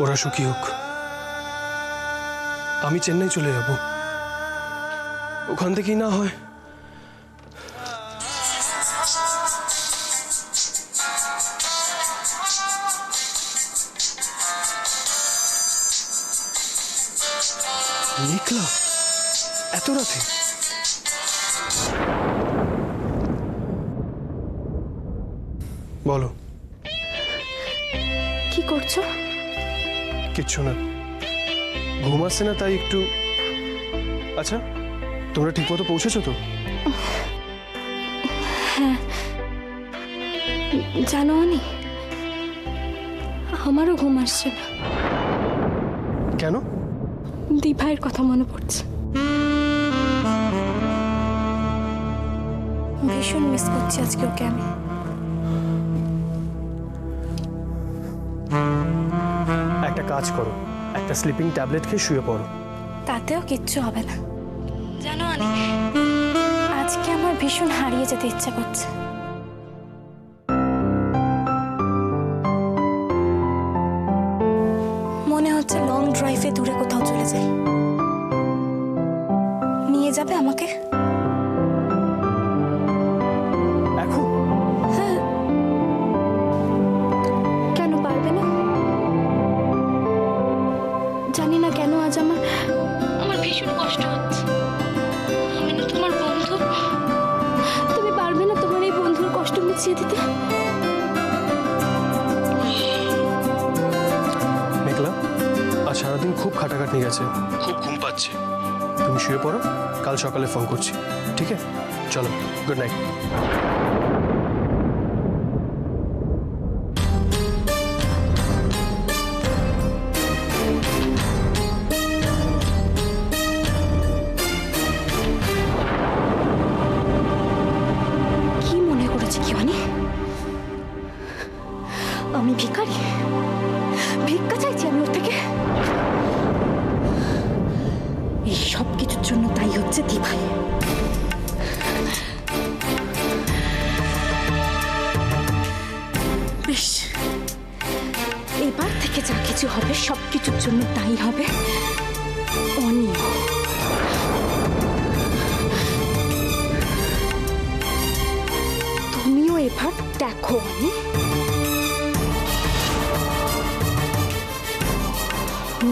ওরা সুখী হোক। আমি চেন্নাই চলে যাব, ওখান থেকেই না হয় নিকলা এত রাতে। বলো কি করছো? কিচ্ছু না, ঘুম আসছে না তাই একটু। আচ্ছা, তোমরা ঠিক মতো পৌঁছেছো তো? হ্যাঁ, জানো অনি, আমারও ঘুম আসছে না। কেন? দিভাইয়ের কথা মনে পড়ছে। ভীষণ মিস করছি আজকে ওকে আমি। একটা কাজ করো, একটা স্লিপিং ট্যাবলেট খেয়ে শুয়ে পড়ো। তাতেও কিচ্ছু হবে না। জানো অনি, আজকে আমার ভীষণ হারিয়ে যেতে ইচ্ছা করছে। মনে হচ্ছে লং ড্রাইভে দূরে কোথাও চলে যাই। নিয়ে যাবে আমাকে? এখন? হ্যাঁ, কেন পারবে না? জানি না কেন আজ আমার ভীষণ কষ্ট হচ্ছে। আমি না তোমার বন্ধু, তুমি পারবে না তোমার এই বন্ধুর কষ্ট মিছিয়ে দিতে? মেঘলা, আজ সারাদিন খুব খাটাখাটনি গেছে, খুব ঘুম পাচ্ছে। তুমি শুয়ে পড়ো, কাল সকালে ফোন করছি, ঠিক আছে? চলো, গুড নাইট। কি মনে করেছে কি অনি? আমি ভিখারি? ভিক্ষা চাইছি আমি ওর থেকে? এই সব কিছুর জন্য তাই হচ্ছে দিভাই। বেশ, এবার থেকে যা কিছু হবে সব কিছুর জন্য তাই হবে অনি। তুমিও এবার দেখো অনি,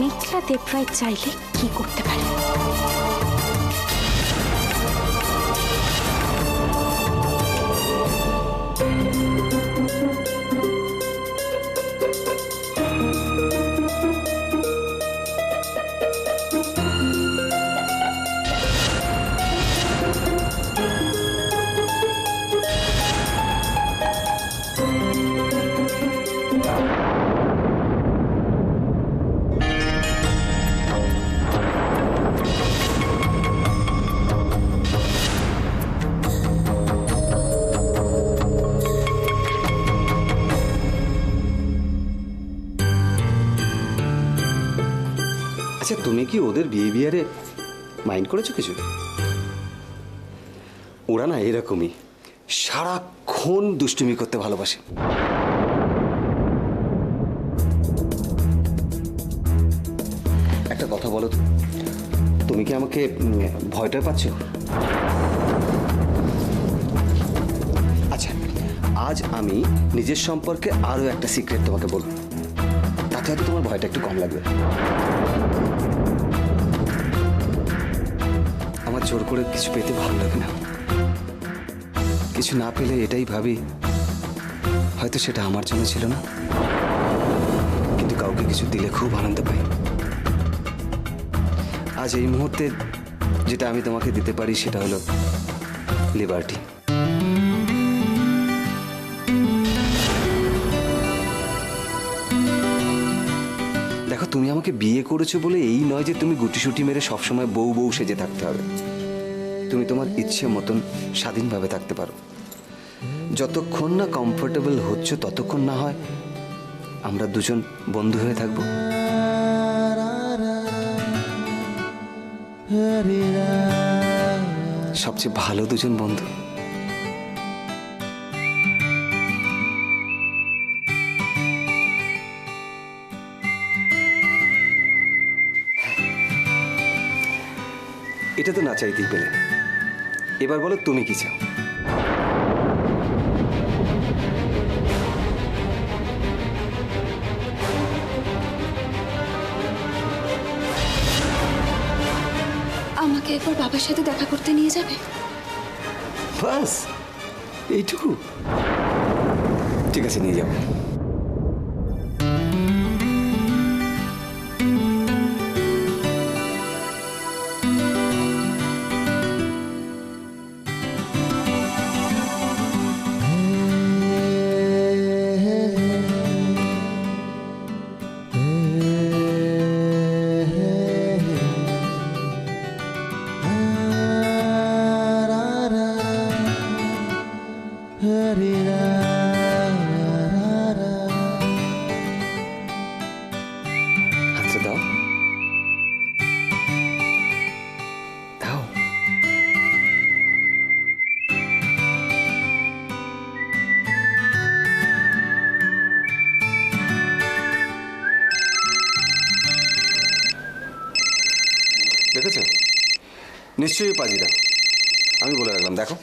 মেঘলা দেবরায় চাইলে কি করতে পারে। আচ্ছা, তুমি কি ওদের বিহেভিয়ারে মাইন্ড করেছো কিছু? ওরা না এরকমই, সারাক্ষণ দুষ্টুমি করতে ভালোবাসে। একটা কথা বলো তো, তুমি কি আমাকে ভয়টা পাচ্ছ? আচ্ছা, আজ আমি নিজের সম্পর্কে আরো একটা সিক্রেট তোমাকে বলবো, তাতে হয়তো তোমার ভয়টা একটু কম লাগবে। আমার জোর করে কিছু পেতে ভালো লাগে না। কিছু না পেলে এটাই ভাবি, হয়তো সেটা আমার জন্য ছিল না, কিন্তু কাউকে কিছু দিলে খুব আনন্দ পাই। আজ এই মুহূর্তে যেটা আমি তোমাকে দিতে পারি সেটা হলো লিবার্টি। দেখো, তুমি আমাকে বিয়ে করেছো বলে এই নয় যে তুমি গুটিসুটি মেরে সবসময় বউ বউ সেজে থাকতে হবে। তুমি তোমার ইচ্ছে মতন স্বাধীনভাবে থাকতে পারো। যতক্ষণ না কমফোর্টেবল হচ্ছ ততক্ষণ না হয় আমরা দুজন বন্ধু হয়ে থাকবো। সবচেয়ে ভালো দুজন বন্ধু। এটা তো না চাইতেই পেলে। এবার বলো তুমি কি চাও? আমাকে একবার বাবার সাথে দেখা করতে নিয়ে যাবে? বাস এইটুকু? ঠিক আছে, নিয়ে যাবো। আচ্ছা দাও দাও। দেখেছো, নিশ্চয়ই পাজিরা। আমি বলে রাখলাম, দেখো।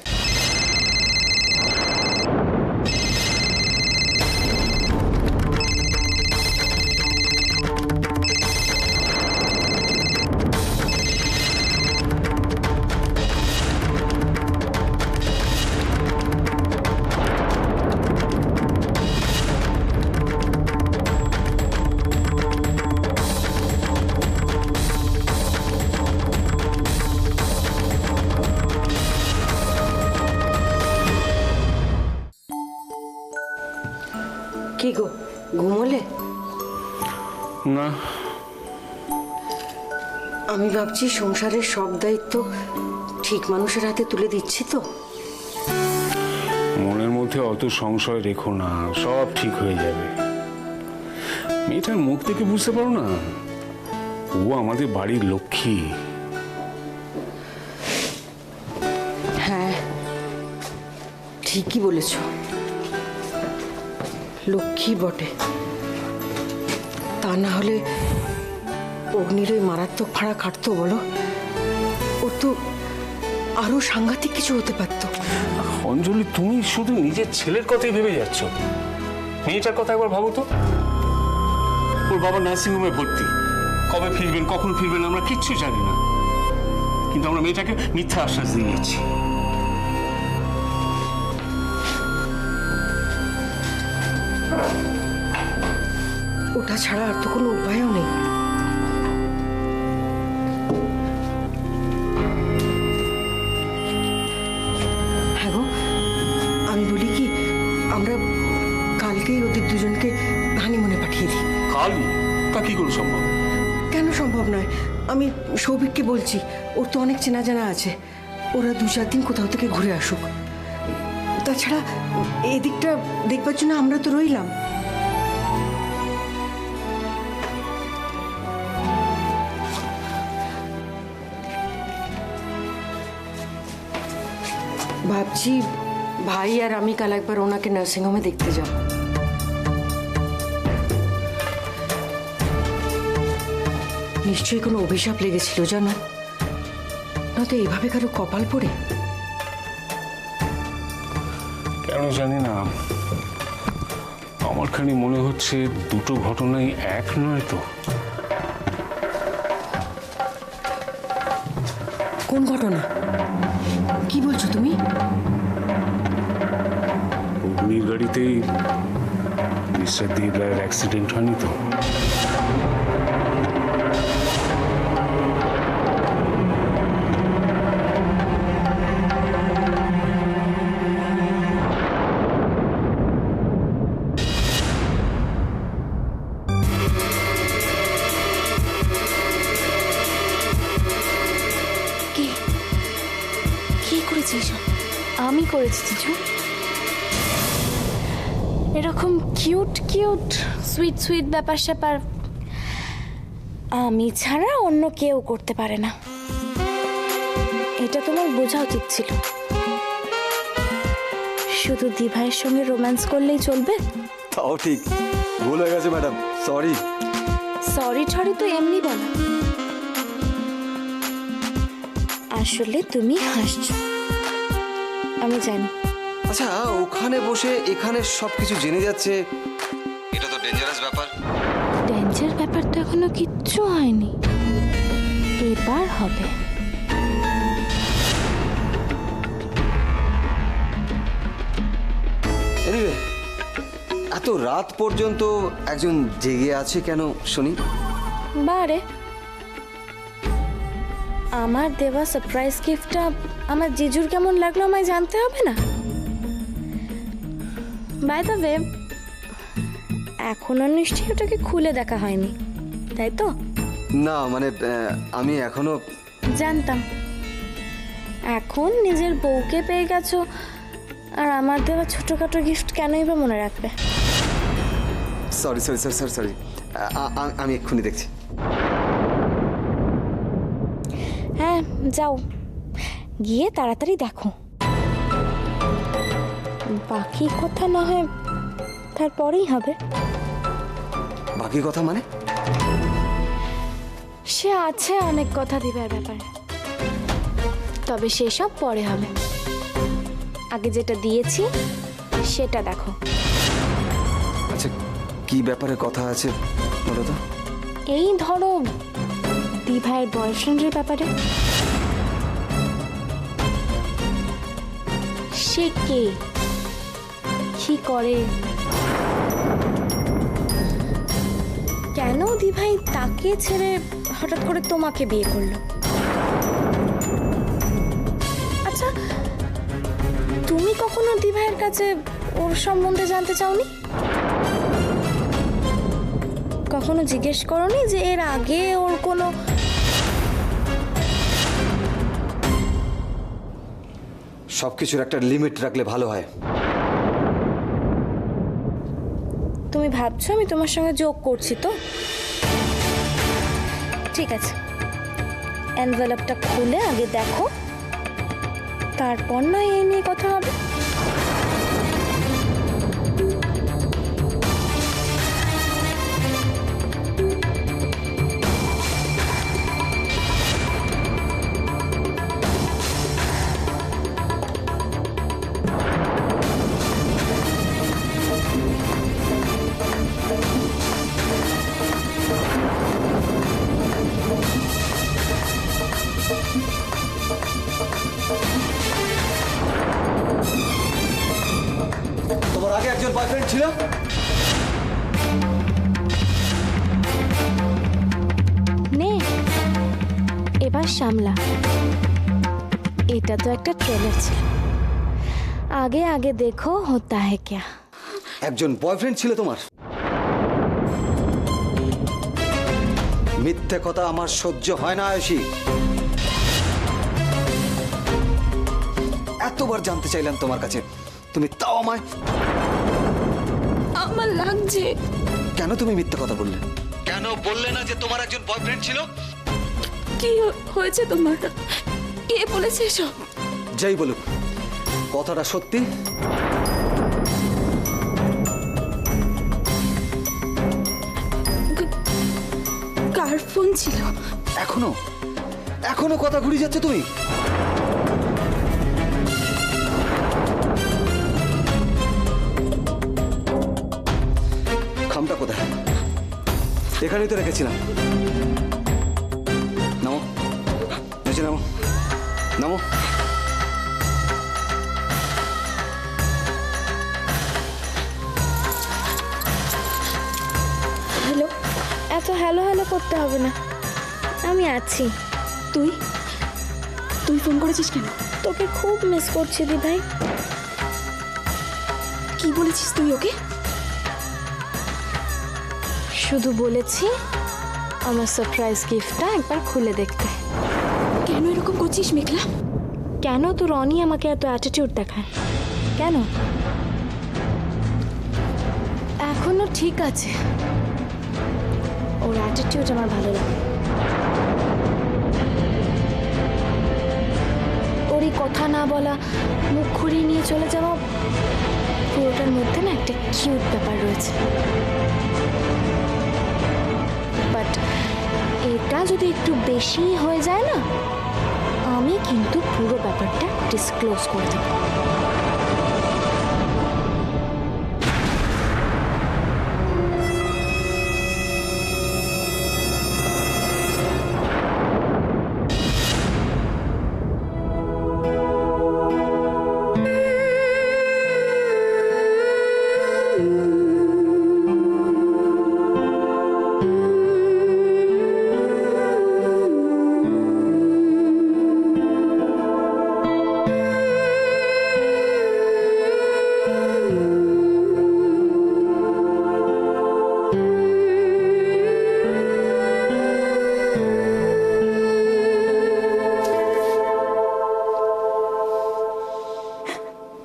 কি গো, ঘুমোলে? না, আমি ভাবছি সংসারের সব দায়িত্ব ঠিক মানুষের হাতে তুলে দিচ্ছি তো। মনের মধ্যে অত সংশয় রেখো না, সব ঠিক হয়ে যাবে। মেয়েটার মুখ থেকে বুঝতে পারো না, ও আমাদের বাড়ির লক্ষ্মী। হ্যাঁ, ঠিকই বলেছ, লক্ষ্মী বটে। তা না হলে অগ্নির ওই মারাত্মক ভাড়া খাটতো বলো? ও তো আরো সাংঘাতিক কিছু হতে পারতো। অঞ্জলি, তুমি শুধু নিজের ছেলের কথাই ভেবে যাচ্ছ। মেয়েটার কথা একবার ভাবো তো। ওর বাবা নার্সিংহোমে ভর্তি, কবে ফিরবেন কখন ফিরবেন আমরা কিচ্ছু জানি না, কিন্তু আমরা মেয়েটাকে মিথ্যা আশ্বাস দিয়ে যাচ্ছি। ওটা ছাড়া আর তো কোনো উপায়ও নেই। হ্যাঁ গো, আমি বলি কি, আমরা কালকেই ওদের দুজনকে হানিমুনে পাঠিয়ে দিই। কালই? তা কি করে সম্ভব? কেন সম্ভব নয়? আমি সৌভিককে বলছি, ওর তো অনেক চেনা জানা আছে। ওরা 2-4 দিন কোথাও থেকে ঘুরে আসুক। তাছাড়া এদিকটা দেখবার জন্য আমরা তো রইলাম। ভাবছি ভাই আর আমি কাল একবার ওনাকে নার্সিংহোমে দেখতে যাব। নিশ্চয়ই কোনো অভিশাপ লেগেছিল জানো, নয়তো এইভাবে কারো কপাল পড়ে। কেন জানি না, আমার খানি মনে হচ্ছে দুটো ঘটনাই এক নয় তো। কোন ঘটনা? কি বলছো তুমি? অগ্নির গাড়িতেই মিস্টার দেব রায়ের অ্যাক্সিডেন্ট হয়নি তো? কি করেছিস? আমি করেছি কিছু? এরকম কিউট কিউট সুইট সুইট ব্যাপার স্যাপার আমি ছাড়া অন্য কেউ করতে পারে না। এটা তোমার বোঝা উচিত ছিল। শুধু দিভাইয়ের সঙ্গে রোম্যান্স করলেই চলবে? তাও ঠিক, ভুল হয়ে গেছে ম্যাডাম, সরি। সরি ঠরি তো এমনি বলা। আসলে তুমি হাসছো, আমি জানি। আচ্ছা, ওখানে বসে এখানে সবকিছু জেনে যাচ্ছে, এটা তো ডেঞ্জারাস ব্যাপার। ডেঞ্জার ব্যাপার তো এখনো কিচ্ছু হয়নি, এবার হবে। Anyway, এত রাত পর্যন্ত একজন জেগে আছে কেন শুনি? বারে, আমার দেওয়া সারপ্রাইজ গিফটটা আমার জিজুর কেমন লাগলো আমায় জানতে হবে না? বাই দ্য ওয়ে, এখনো নিশ্চয়ই ওটাকে খুলে দেখা হয়নি, তাই তো? না মানে আমি এখনো জানতাম। এখন নিজের বউকে পেয়ে গেছো, আর আমার দেওয়া ছোটখাটো গিফট কেনই বা মনে রাখবে? Sorry sorry sorry sorry sorry, আমি এক্ষুনি দেখছি। হ্যাঁ যাও, গিয়ে তাড়াতাড়ি দেখো। বাকি কথা না হয় তারপরেই হবে। বাকি কথা মানে? সে আছে অনেক কথা দিবার ব্যাপারে, তবে সেসব পরে হবে। আগে যেটা দিয়েছি সেটা দেখো। আচ্ছা, কি ব্যাপারে কথা আছে বলো তো? এই ধরো দিভাইয়ের বয়ফ্রেন্ডের ব্যাপারে। সে কে, কি করে, কেন দিভাই তাকে ছেড়ে হঠাৎ করে তোমাকে বিয়ে করলো? আচ্ছা, তুমি কখনো দিভাইয়ের কাছে ওর সম্বন্ধে জানতে চাওনি? কখনো জিজ্ঞেস করোনি যে এর আগে ওর কোনো? সবকিছুর একটা লিমিট রাখলে ভালো হয়। তুমি ভাবছো আমি তোমার সঙ্গে জোক করছি তো? ঠিক আছে, এনভেলপটা খুলে আগে দেখো, তারপর না এই নিয়ে কথা হবে। তোমার আগে একজন বয়ফ্রেন্ড ছিল? নে, এবার সামলা। এটা তো একটা ট্রেলার ছিল, আগে আগে দেখো হোতা হ্যায় ক্যা। একজন বয়ফ্রেন্ড ছিল তোমার? মিথ্যে কথা আমার সহ্য হয় না আয়ুষী। এতবার জানতে চাইলাম তোমার কাছে, তুমি তাও আমায়। আমার লাগছে। কেন তুমি মিথ্যে কথা বললে? কেন বললে না যে তোমার একজন বয়ফ্রেন্ড ছিল? কি হয়েছে তোমার? কে বলেছে এসব? যাই বলুক, কথাটা সত্যি। কার ফোন ছিল? এখনো এখনো কথা ঘুরিয়ে যাচ্ছে তুমি? খামটা কোথায়? এখানেই তো রেখেছিলাম। নামো, নিচে নামো, নামো। হ্যালো, এত হ্যালো হ্যালো করতে হবে না, আমি আছি। তুই তুই ফোন করেছিস কেন? তোকে খুব মিস করছি দি ভাই। কি বলেছিস তুই ওকে? শুধু বলেছি আমার সারপ্রাইজ গিফটটা একবার খুলে দেখতে। কেন এরকম করছিস মেঘলা? কেন তো রনি আমাকে এত অ্যাটিটিউড দেখায় কেন? এখনো ঠিক আছে, ওর অ্যাটিটিউড আমার ভালো লাগে। ওরই কথা না বলা, মুখ ঘুরিয়ে নিয়ে চলে যাওয়া, পুরোটার মধ্যে না একটা কিউট ব্যাপার রয়েছে। বাট এটা যদি একটু বেশি হয়ে যায় না, আমি কিন্তু পুরো ব্যাপারটা ডিসক্লোজ করে দেবো।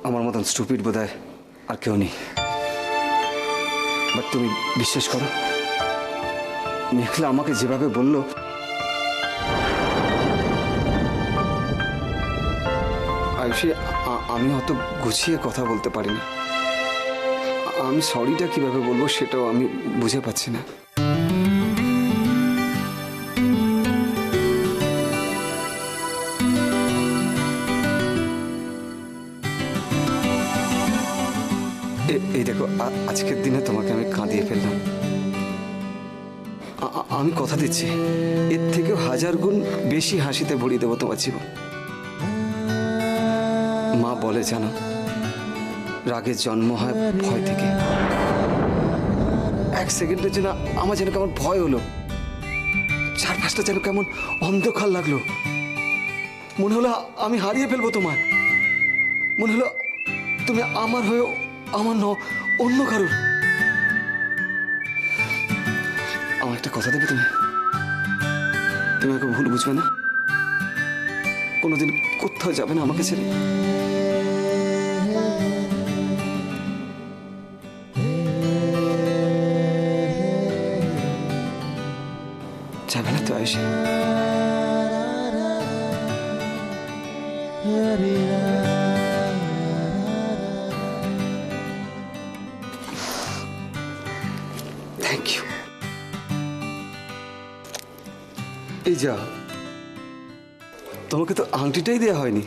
আমার মতন স্টুপিড বোধহয় আর কেউ নেই। বাট তুমি বিশ্বাস করো, মেঘলা আমাকে যেভাবে বলল, আয়ুষী, আমি অত গুছিয়ে কথা বলতে পারি না। আমি সরিটা কিভাবে বলবো সেটাও আমি বুঝে পাচ্ছি না। এই দেখো, আজকের দিনে তোমাকে আমি কাঁদিয়ে ফেললাম। আমি কথা দিচ্ছি, এর থেকেও 1000 গুণ বেশি হাসিতে ভরিয়ে দেবো তোমার জীবন। মা বলে জানো, রাগের জন্ম হয় ভয় থেকে। 1 সেকেন্ডের জন্য আমার যেন কেমন ভয় হলো, চারপাশটা যেন কেমন অন্ধকার লাগলো। মনে হলো আমি হারিয়ে ফেলবো তোমায়। মনে হলো তুমি আমার হয়েও আমার অন্য কারোর। আমার একটা কথা দেবে তুমি? তুমি আমাকে ভুল বুঝবে না? কোনোদিন কোথাও যাবে না আমাকে ছেড়ে? যাবে না তো আয়ুষী? Thank you. এই যা, তোমাকে তো আংটিটাই দেওয়া হয়নি।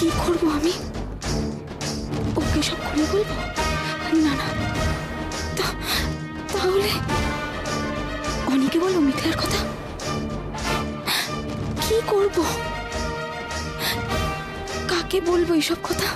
কি করবো আমি? ওকে সব খুলে বলবো? না না, তাহলে অনেকে বলবো মেঘলার কথা। কি করব? কাকে বলবো এইসব কথা?